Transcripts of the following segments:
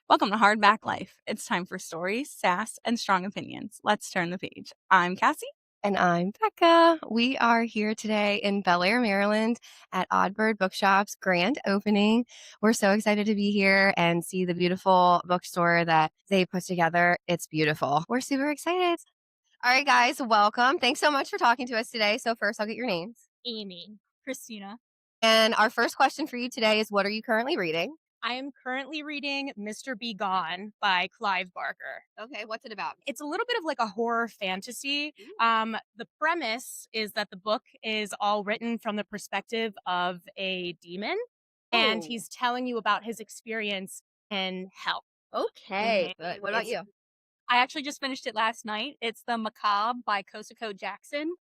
Welcome to Hardback Life. It's time for stories, sass, and strong opinions. Let's turn the page. I'm Cassie. And I'm Becca. We are here today in Bel Air, Maryland at OddBird Bookshop's grand opening. We're so excited to be here and see the beautiful bookstore that they put together. It's beautiful. We're super excited. All right, guys, welcome. Thanks so much for talking to us today. So first, I'll get your names. Amy. Christina. And our first question for you today is, what are you currently reading? I am currently reading Mr. Be Gone by Clive Barker. Okay, what's it about? It's a little bit of like a horror fantasy. The premise is that the book is all written from the perspective of a demon, and Oh. he's telling you about his experience in hell. Okay, Mhm. good. What about you? I actually just finished it last night. It's The Macabre by Kosako Jackson.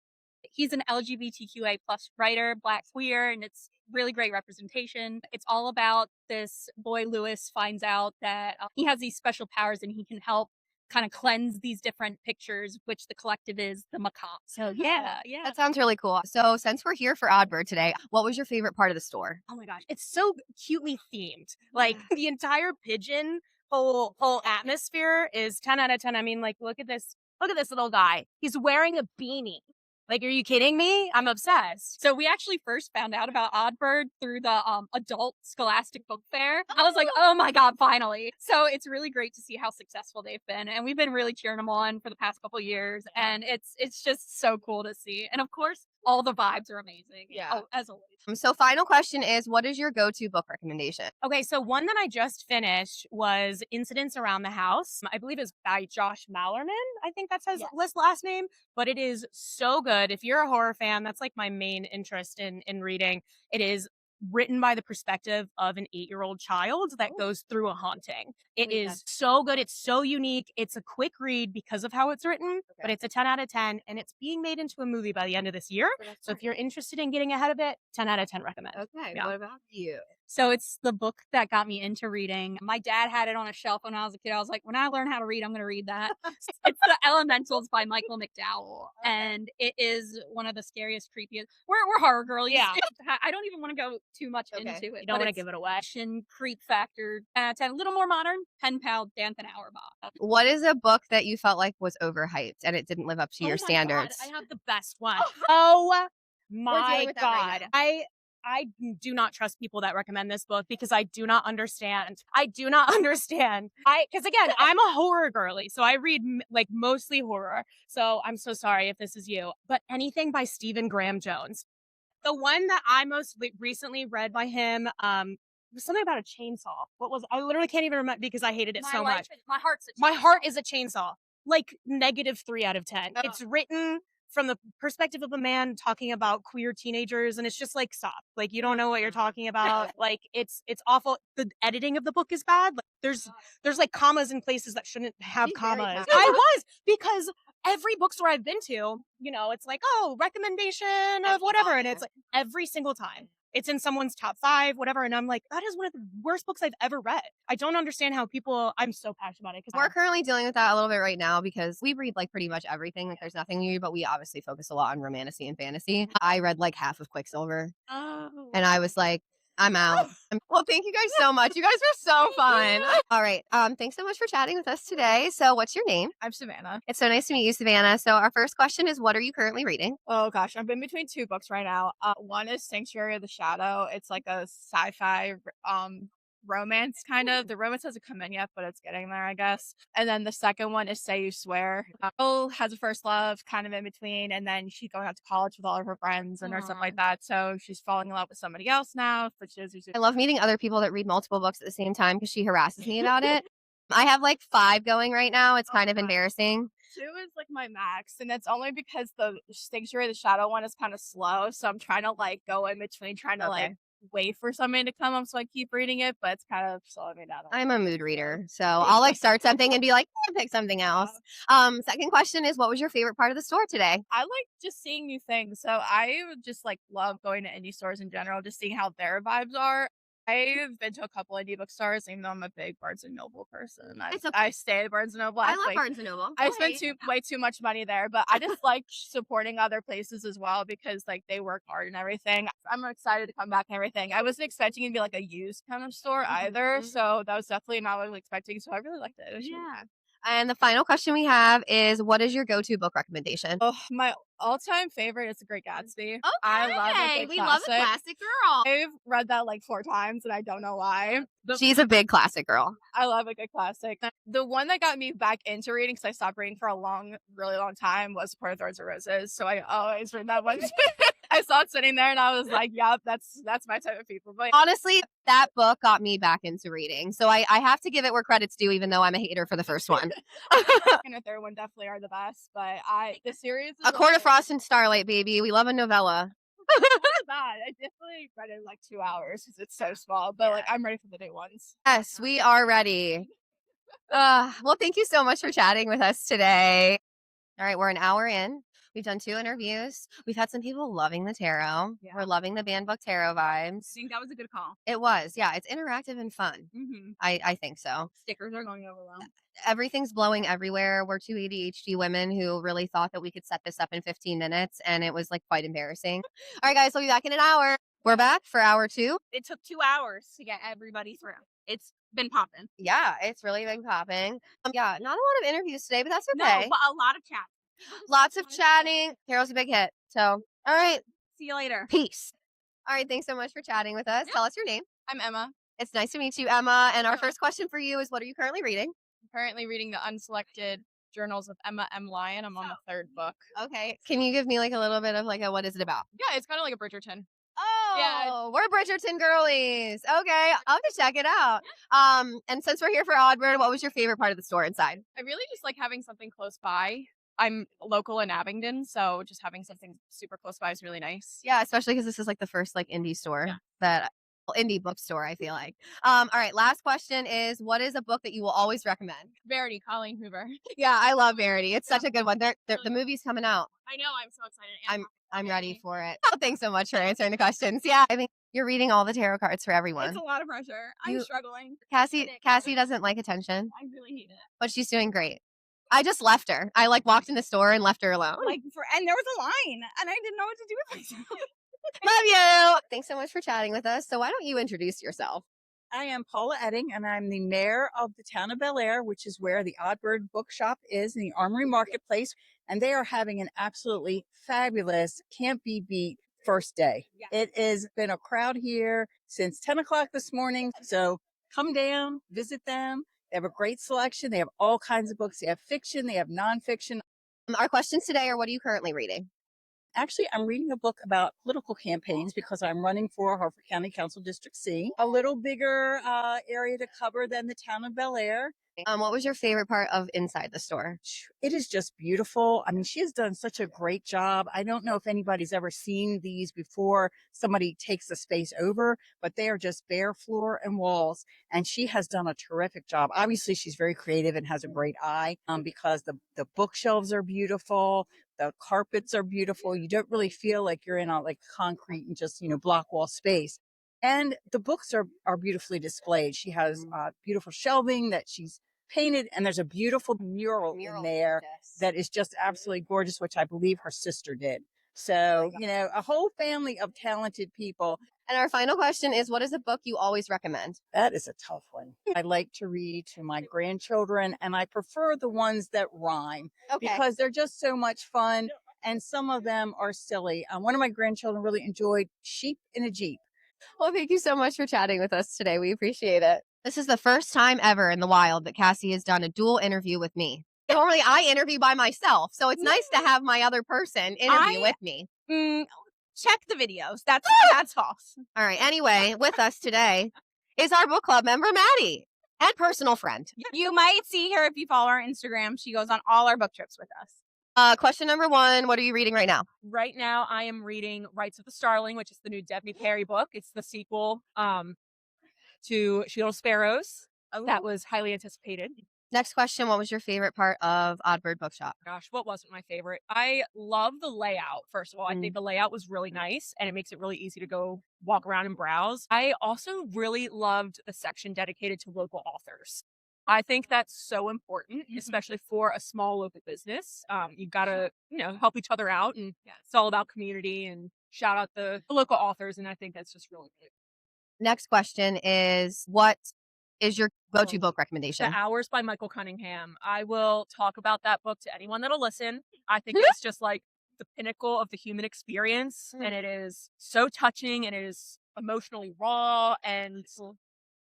He's an LGBTQA plus writer, Black queer, and it's really great representation. It's all about this boy Lewis finds out that he has these special powers and he can help kind of cleanse these different pictures, which the collective is the macabre. So yeah. That sounds really cool. So since we're here for OddBird today, what was your favorite part of the store? Oh my gosh, it's so cutely themed. Like the entire pigeon whole atmosphere is 10 out of 10. I mean, like look at this little guy. He's wearing a beanie. Like, are you kidding me? I'm obsessed. So we actually first found out about OddBird through the adult Scholastic Book Fair. I was like, oh my God, finally. So it's really great to see how successful they've been. And we've been really cheering them on for the past couple years. And it's just so cool to see. And of course, all the vibes are amazing. Yeah. As always. So final question is, what is your go-to book recommendation? Okay, so one that I just finished was Incidents Around the House. I believe it's by Josh Mallerman. I think that's his last name, but it is so good. If you're a horror fan, that's like my main interest in reading. It is written by the perspective of an 8-year-old child that goes through a haunting. It is so good. It's so unique. It's a quick read because of how it's written, but it's a 10 out of 10 and it's being made into a movie by the end of this year. So if you're interested in getting ahead of it, 10 out of 10 recommend. Okay, Yeah. what about you? So it's the book that got me into reading. My dad had it on a shelf when I was a kid. I was like, when I learn how to read, I'm going to read that. It's The Elementals by Michael McDowell. And it is one of the scariest, creepiest. We're horror girlies. Yeah. I don't even want to go too much into it. You don't want to give it away. Action, creep factor, 10, a little more modern, pen pal, Danton Auerbach. What is a book that you felt like was overhyped and it didn't live up to your Oh my standards? God, I have the best one. Oh my dealing with that right God. now. I do not trust people that recommend this book because I do not understand. Because again, I'm a horror girly, so I read like mostly horror. So I'm so sorry if this is you, but anything by Stephen Graham Jones. The one that I most recently read by him, was something about a chainsaw. What was I literally can't even remember because I hated it so much. My heart is a chainsaw. Like -3 out of 10. Oh. It's written from the perspective of a man talking about queer teenagers, and it's just like, stop. Like, you don't know what you're talking about. Like, it's awful. The editing of the book is bad. Like, there's like commas in places that shouldn't have She's very commas. talented. I was, because every bookstore I've been to, it's like, oh, recommendation of whatever, and it's like every single time it's in someone's top 5, whatever. And I'm like, that is one of the worst books I've ever read. I don't understand how I'm so passionate about it. We're currently dealing with that a little bit right now because we read like pretty much everything. Like there's nothing new, but we obviously focus a lot on romantasy and fantasy. I read like half of Quicksilver and I was like, I'm out. Well, thank you guys so much. You guys were so fun. All right. Thanks so much for chatting with us today. So what's your name? I'm Savannah. It's so nice to meet you, Savannah. So our first question is, what are you currently reading? Oh gosh, I'm in between 2 books right now. One is Sanctuary of the Shadow. It's like a sci-fi romance kind of. The romance hasn't come in yet, but it's getting there, I guess. And then the second one is Say You Swear. Girl has a first love kind of in between, and then she's going out to college with all of her friends and or stuff like that. So she's falling in love with somebody else now. But I love meeting other people that read multiple books at the same time because she harasses me about it. I have like 5 going right now. It's kind of embarrassing. 2 is like my max, and that's only because the Sanctuary of the Shadow one is kind of slow. So I'm trying to like go in between, trying to like wait for somebody to come up so I keep reading it, but it's kind of slowing me down. I'm a mood reader, so I'll like start something and be like, pick something else. Second question is, what was your favorite part of the store today? I like just seeing new things. So I just like love going to indie stores in general, just seeing how their vibes are. I've been to a couple indie bookstores, even though I'm a big Barnes and Noble person. It's okay. I stay at Barnes and Noble. I love Barnes and Noble. I spend way too much money there, but I just like supporting other places as well because like they work hard and everything. I'm excited to come back and everything. I wasn't expecting it to be like a used kind of store either, so that was definitely not what I was expecting. So I really liked it. It was really good. And the final question we have is, what is your go-to book recommendation? Oh, my all-time favorite is The Great Gatsby. Okay, I love a good we love a classic girl. I've read that like 4 times and I don't know why. She's a big classic girl. I love a good classic. The one that got me back into reading, because I stopped reading for a really long time, was Part of Thorns and Roses. So I always read that one. I saw it sitting there and I was like, yep, that's my type of people. But honestly, that book got me back into reading. So I have to give it where credit's due, even though I'm a hater for the first one. and the third one definitely are the best. But the series is A Court of Frost and Starlight, baby. We love a novella. bad. I definitely read it in like 2 hours because it's so small. But like I'm ready for the big ones. Yes, we are ready. Well, thank you so much for chatting with us today. All right, we're an hour in. We've done 2 interviews. We've had some people loving the tarot. Yeah. We're loving the banned book tarot vibes. I think that was a good call. It was. Yeah, it's interactive and fun. Mm-hmm. I think so. Stickers are going over well. Everything's blowing everywhere. We're 2 ADHD women who really thought that we could set this up in 15 minutes, and it was like quite embarrassing. All right, guys, we'll be back in an hour. We're back for hour 2. It took 2 hours to get everybody through. It's been popping. Yeah, it's really been popping. Yeah, not a lot of interviews today, but that's No, okay. but a lot of chat. Lots of chatting. Carol's a big hit. So, all right. See you later. Peace. All right. Thanks so much for chatting with us. Yeah. Tell us your name. I'm Emma. It's nice to meet you, Emma. And our first question for you is, what are you currently reading? I'm currently reading the Unselected Journals of Emma M. Lyon. I'm on the 3rd book. Okay. Can you give me like a little bit of like a, what is it about? Yeah, it's kind of like a Bridgerton. Oh, we're Bridgerton girlies. Okay. I'll have to check it out. And since we're here for OddBird, what was your favorite part of the store inside? I really just like having something close by. I'm local in Abingdon, so just having something super close by is really nice. Yeah, especially because this is like the first like indie store indie bookstore, I feel like. All right, last question is, what is a book that you will always recommend? Verity, Colleen Hoover. Yeah, I love Verity. It's such a good one. The movie's coming out. I know, I'm so excited. I'm ready for it. Oh, thanks so much for answering the questions. Yeah, I think you're reading all the tarot cards for everyone. It's a lot of pressure. I'm struggling. Cassie doesn't like attention. I really hate it. But she's doing great. I just left her. I like walked in the store and left her alone. And there was a line, and I didn't know what to do with myself. Love you. Thanks so much for chatting with us. So why don't you introduce yourself? I am Paula Edding, and I'm the mayor of the town of Bel Air, which is where the OddBird Bookshop is in the Armory Marketplace. And they are having an absolutely fabulous, can't be beat first day. Yeah. It has been a crowd here since 10 o'clock this morning. So come down, visit them. They have a great selection. They have all kinds of books. They have fiction. They have nonfiction. Our questions today are, what are you currently reading? Actually, I'm reading a book about political campaigns because I'm running for Harford County Council District C. A little bigger area to cover than the town of Bel Air. What was your favorite part of inside the store? It is just beautiful. I mean, she has done such a great job. I don't know if anybody's ever seen these before somebody takes the space over, but they are just bare floor and walls. And she has done a terrific job. Obviously, she's very creative and has a great eye because the bookshelves are beautiful. The carpets are beautiful. You don't really feel like you're in a like concrete and just, block wall space. And the books are beautifully displayed. She has beautiful shelving that she's painted, and there's a beautiful mural in there that is just absolutely gorgeous, which I believe her sister did. So, a whole family of talented people. And our final question is, what is a book you always recommend? That is a tough one. I like to read to my grandchildren, and I prefer the ones that rhyme because they're just so much fun, and some of them are silly. One of my grandchildren really enjoyed Sheep in a Jeep. Well, thank you so much for chatting with us today. We appreciate it. This is the first time ever in the wild that Cassie has done a dual interview with me. Normally, I interview by myself, so it's nice to have my other person interview with me. Check the videos. That's false. All right. Anyway, with us today is our book club member, Maddie, and personal friend. You might see her if you follow our Instagram. She goes on all our book trips with us. Question number 1, what are you reading right now? Right now, I am reading Rights of the Starling, which is the new Debbie Perry book. It's the sequel to She Little Sparrows. That was highly anticipated. Next question. What was your favorite part of OddBird Bookshop? Gosh, what wasn't my favorite? I love the layout. First of all, I think the layout was really nice and it makes it really easy to go walk around and browse. I also really loved the section dedicated to local authors. I think that's so important, especially for a small local business. You've got to, help each other out, and it's all about community and shout out the local authors. And I think that's just really good. Next question is, what is your go-to book recommendation? The Hours by Michael Cunningham. I will talk about that book to anyone that'll listen. I think it's just like the pinnacle of the human experience, and it is so touching, and it is emotionally raw, and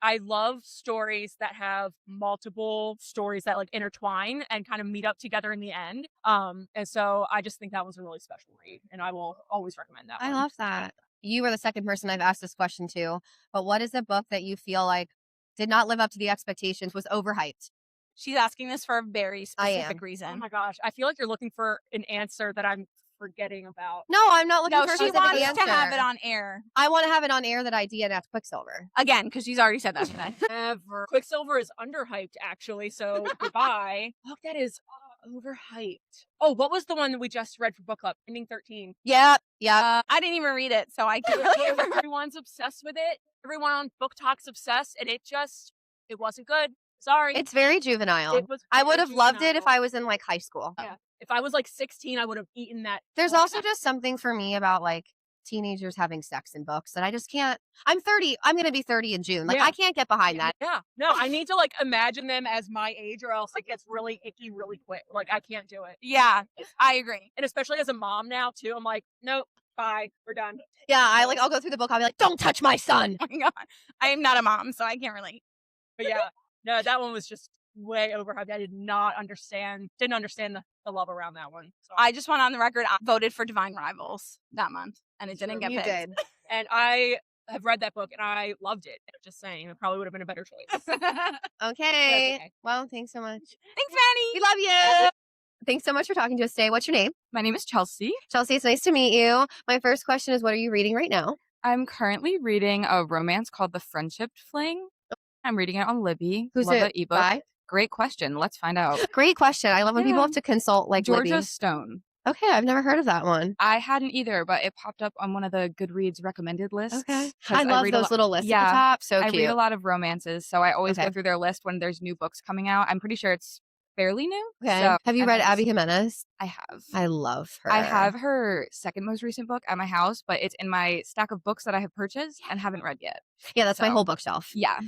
I love stories that have multiple stories that like intertwine and kind of meet up together in the end. And so I just think that was a really special read, and I will always recommend that I one. love that. You were the second person I've asked this question to, but what is a book that you feel like did not live up to the expectations, was overhyped? She's asking this for a very specific Oh reason. my gosh, I feel like you're looking for an answer that I'm forgetting about. No, I'm not looking No, for a she specific wants answer. to have it on air. I want to have it on air that I DNF'd Quicksilver. Again, because she's already said that today. Ever. Quicksilver is underhyped, actually, so goodbye. Oh, that is overhyped. Oh, what was the one that we just read for book club? Ending 13. Yep. I didn't even read it, so I can't really remember. Everyone's obsessed with it. Everyone on Book Talk's obsessed, and it wasn't good. Sorry. It's very juvenile. I would have loved it if I was in like high school. Yeah. If I was like 16, I would have eaten that. There's also just something for me about like teenagers having sex in books that I just can't. I'm 30. I'm going to be 30 in June. Like, I can't get behind that. Yeah. No, I need to like imagine them as my age, or else it gets really icky really quick. Like, I can't do it. Yeah, I agree. And especially as a mom now too, I'm like, nope, bye, we're done. Yeah, I'll go through the book. I'll be like, don't touch my son. Oh my God. I am not a mom, so I can't relate. But yeah, no, that one was just way overhyped. I didn't understand the love around that one. So. I just went on the record, I voted for Divine Rivals that month, and it didn't get picked. Did. And I have read that book, and I loved it. Just saying, it probably would have been a better choice. Okay. Well, thanks so much. Thanks, Maddie. We love you. Thanks so much for talking to us today. What's your name? My name is Chelsea. Chelsea, it's nice to meet you. My first question is, what are you reading right now? I'm currently reading a romance called The Friendship Fling. I'm reading it on Libby. Who's Love it the ebook. by? Great question. Let's find out. Great question. I love when people have to consult like Georgia Libby. Stone. Okay, I've never heard of that one. I hadn't either, but it popped up on one of the Goodreads recommended lists. Okay. 'Cause I love those little lists at the top. So I cute. read a lot of romances, so I always Okay. go through their list when there's new books coming out. I'm pretty sure it's fairly new. Okay. So Have you I read thought Abby Jimenez? I have. I love her. I have her second most recent book at my house, but it's in my stack of books that I have purchased and haven't read yet. Yeah, that's my So, whole bookshelf. Yeah.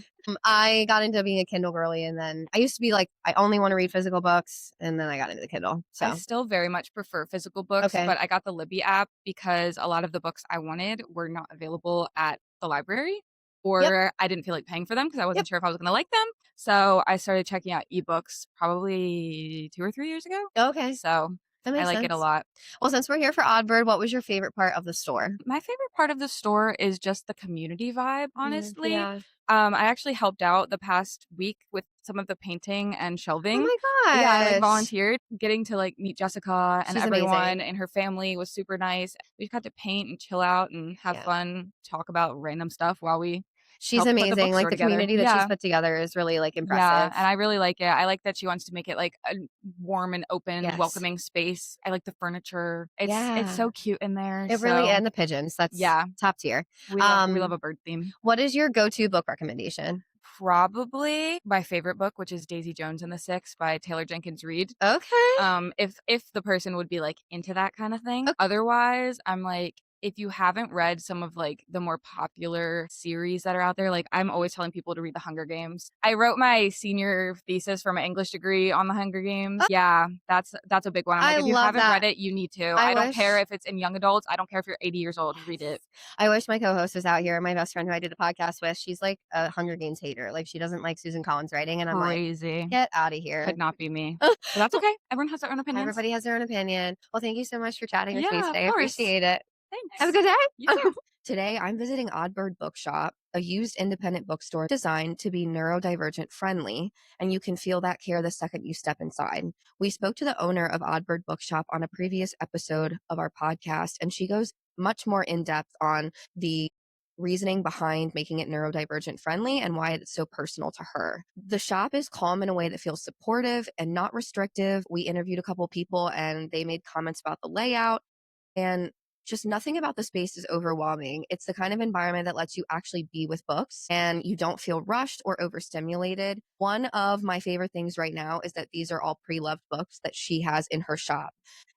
I got into being a Kindle girly, and then I used to be like, I only want to read physical books, and then I got into the Kindle. So I still very much prefer physical books, Okay. but I got the Libby app because a lot of the books I wanted were not available at the library, or I didn't feel like paying for them because I wasn't sure if I was going to like them. So I started checking out ebooks probably 2 or 3 years ago. Okay. So That I makes like it a sense. lot. Well, since we're here for OddBird, what was your favorite part of the store? My favorite part of the store is just the community vibe, honestly. Yeah. I actually helped out the past week with some of the painting and shelving. Oh my gosh. Yeah, I like volunteered. Getting to like meet Jessica and She's everyone amazing. and her family was super nice. We got to paint and chill out and have fun, talk about random stuff while we She's help put the amazing. Like bookstore the together. community that Yeah. she's put together is really like impressive. Yeah, and I really like it. I like that she wants to make it like a warm and open, Yes. welcoming space. I like the furniture. It's Yeah. so cute in there. It really, so and the pigeons. That's top tier. we love a bird theme. What is your go-to book recommendation? Probably my favorite book, which is Daisy Jones and the Six by Taylor Jenkins Reid. Okay. If the person would be like into that kind of thing. Otherwise, I'm like, if you haven't read some of like the more popular series that are out there, like I'm always telling people to read The Hunger Games. I wrote my senior thesis for my English degree on The Hunger Games. Yeah, that's a big one. I'm like, if you love haven't that. read it, you need to. I I don't wish- care if it's in young adults. I don't care if you're 80 years old. Read it. I wish my co-host was out here. My best friend who I did the podcast with, she's like a Hunger Games hater. Like she doesn't like Susan Collins writing, and I'm Crazy. like, get out of here. Could not be me. But that's okay. Everyone has their own opinions. Everybody has their own opinion. Well, thank you so much for chatting with me Yeah, of today. I course. appreciate it. Thanks. Have a good day. You too. Today, I'm visiting OddBird Bookshop, a used independent bookstore designed to be neurodivergent friendly, and you can feel that care the second you step inside. We spoke to the owner of OddBird Bookshop on a previous episode of our podcast, and she goes much more in depth on the reasoning behind making it neurodivergent friendly and why it's so personal to her. The shop is calm in a way that feels supportive and not restrictive. We interviewed a couple people and they made comments about the layout, and just nothing about the space is overwhelming. It's the kind of environment that lets you actually be with books and you don't feel rushed or overstimulated. One of my favorite things right now is that these are all pre-loved books that she has in her shop.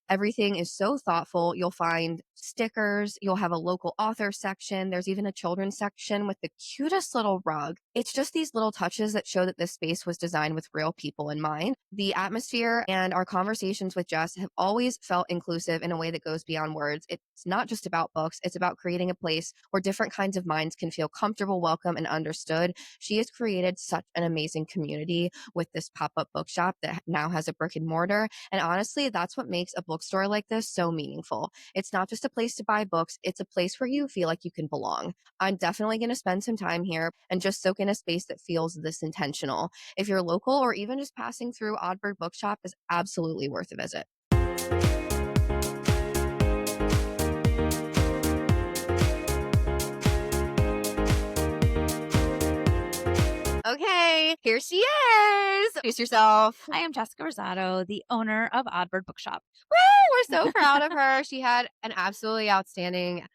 Everything is so thoughtful. You'll find stickers. You'll have a local author section. There's even a children's section with the cutest little rug. It's just these little touches that show that this space was designed with real people in mind. The atmosphere and our conversations with Jess have always felt inclusive in a way that goes beyond words. It's not just about books. It's about creating a place where different kinds of minds can feel comfortable, welcome, and understood. She has created such an amazing community with this pop-up bookshop that now has a brick and mortar. And honestly, that's what makes a bookstore like this so meaningful. It's not just a place to buy books. It's a place where you feel like you can belong. I'm definitely going to spend some time here and just soak in a space that feels this intentional. If you're local or even just passing through, OddBird Bookshop is absolutely worth a visit. Okay, here she is. Introduce yourself. I am Jessica Rosado, the owner of OddBird Bookshop. Woo! We're so proud of her. She had an absolutely outstanding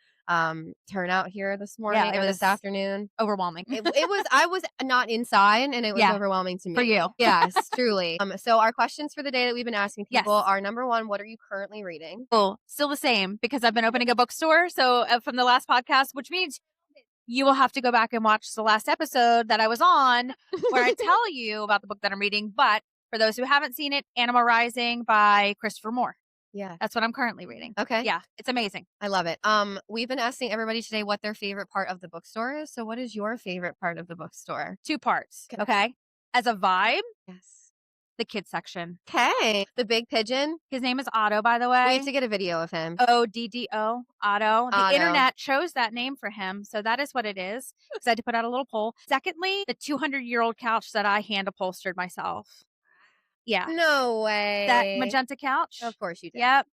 turnout here this morning or this afternoon. Overwhelming. It was, I was not inside and it was overwhelming to me. For you. Yes, truly. So our questions for the day that we've been asking people are, number one, what are you currently reading? Well, still the same because I've been opening a bookstore. So from the last podcast, which means you will have to go back and watch the last episode that I was on where I tell you about the book that I'm reading. But for those who haven't seen it, Animal Rising by Christopher Moore. Yeah. That's what I'm currently reading. Okay. Yeah. It's amazing. I love it. We've been asking everybody today what their favorite part of the bookstore is. So what is your favorite part of the bookstore? 2 parts. Okay. As a vibe, Yes. the kids section. Okay. The big pigeon. His name is Otto, by the way. We have to get a video of him. ODDO, Otto. The Otto. internet chose that name for him. So that is what it is. Because I had to put out a little poll. Secondly, the 200-year-old couch that I hand upholstered myself. Yeah. No way. That magenta couch. Of course you did. Yep.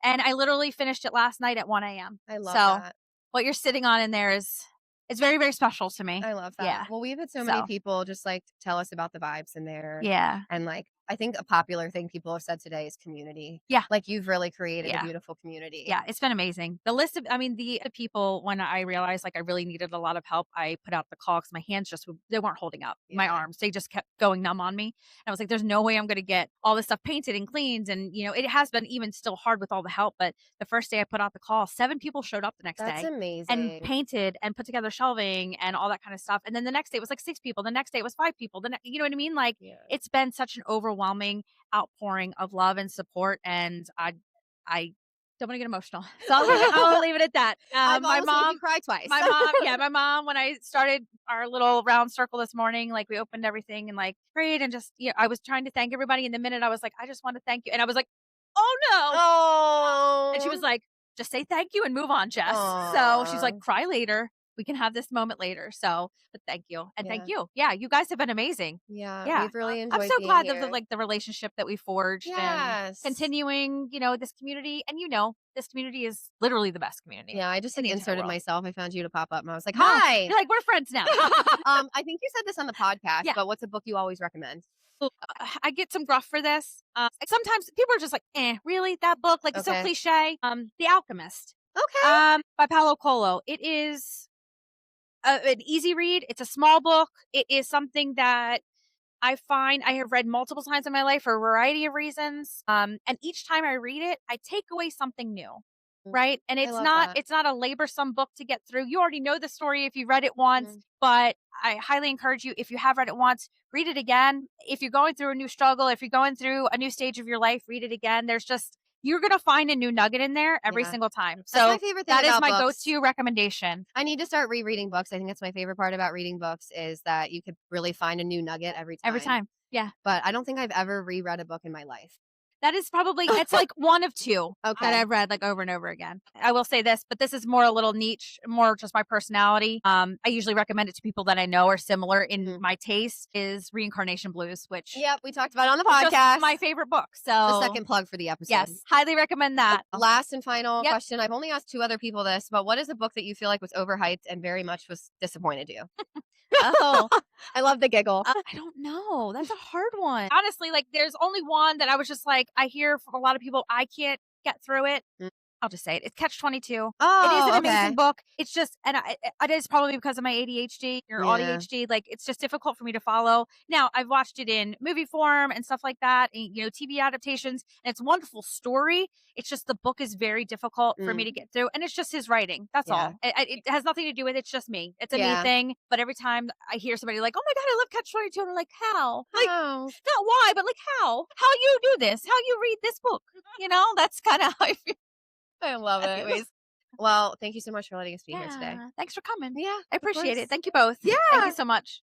And I literally finished it last night at 1 a.m. I love so that. What you're sitting on in there is, it's very, very special to me. I love that. Yeah. Well, we've had so many people just like tell us about the vibes in there. Yeah. And like, I think a popular thing people have said today is community. Yeah. Like you've really created a beautiful community. Yeah. It's been amazing. The list of, the people, when I realized like I really needed a lot of help, I put out the call because my hands they weren't holding up my arms. They just kept going numb on me. And I was like, there's no way I'm going to get all this stuff painted and cleaned. And, it has been even still hard with all the help. But the first day I put out the call, 7 people showed up the next day. That's amazing. And painted and put together shelving and all that kind of stuff. And then the next day it was like 6 people. The next day it was 5 people. You know what I mean? Like it's been such an overwhelming outpouring of love and support. And I don't want to get emotional. So I'll leave it at that. My mom cried twice. My mom, when I started our little round circle this morning, like we opened everything and like prayed and just, I was trying to thank everybody. In the minute I was like, I just want to thank you. And I was like, oh no. Oh. And she was like, just say thank you and move on, Jess. Aww. So she's like, cry later. We can have this moment later. So, but thank you. And thank you. Yeah. You guys have been amazing. Yeah. We've really enjoyed I'm so glad here. of the relationship that we forged and continuing, this community. And this community is literally the best community. Yeah. I just like inserted myself. I found you to pop up and I was like, Oh, hi. you're like, we're friends now. I think you said this on the podcast, but what's a book you always recommend? I get some gruff for this. Sometimes people are just like, really? That book? Like, it's so cliche. The Alchemist. Okay. By Paulo Coelho. It is an easy read. It's a small book. It is something that I find I have read multiple times in my life for a variety of reasons. And each time I read it, I take away something new. Right. And it's not a laborsome book to get through. You already know the story if you read it once, but I highly encourage you, if you have read it once, read it again. If you're going through a new struggle, if you're going through a new stage of your life, read it again. You're going to find a new nugget in there every single time. So that's my favorite thing that is my books. go-to recommendation. I need to start rereading books. I think that's my favorite part about reading books is that you could really find a new nugget every time. Every time. Yeah. But I don't think I've ever reread a book in my life. That is probably, it's like one of two that Okay. I've read like over and over again. I will say this, but this is more a little niche, more just my personality. I usually recommend it to people that I know are similar in my taste, is Reincarnation Blues, which Yep, we talked about it on the is just podcast. my favorite book. So The second plug for the episode. yes, highly recommend that. Last and final Yep. question. I've only asked 2 other people this, but what is a book that you feel like was overhyped and very much was disappointed you? Oh, I love the giggle. I don't know. That's a hard one. Honestly, like there's only one that I was just like, I hear from a lot of people, I can't get through it. I'll just say it. It's Catch-22. Oh, it is an okay. amazing book. It's just, and it is probably because of my ADHD or ADHD. Like, it's just difficult for me to follow. Now, I've watched it in movie form and stuff like that, and, you know, TV adaptations, and it's a wonderful story. It's just the book is very difficult for me to get through, and it's just his writing. That's all. It has nothing to do with it. It's just me. It's a me thing. But every time I hear somebody like, "Oh my god, I love Catch-22," and I'm like, "How? Like, not why, but like how? How you do this? How you read this book? You know, that's kind of how I feel." I love it. Anyways. Well, thank you so much for letting us be here today. Thanks for coming. Yeah, I appreciate it. Thank you both. Yeah. Thank you so much.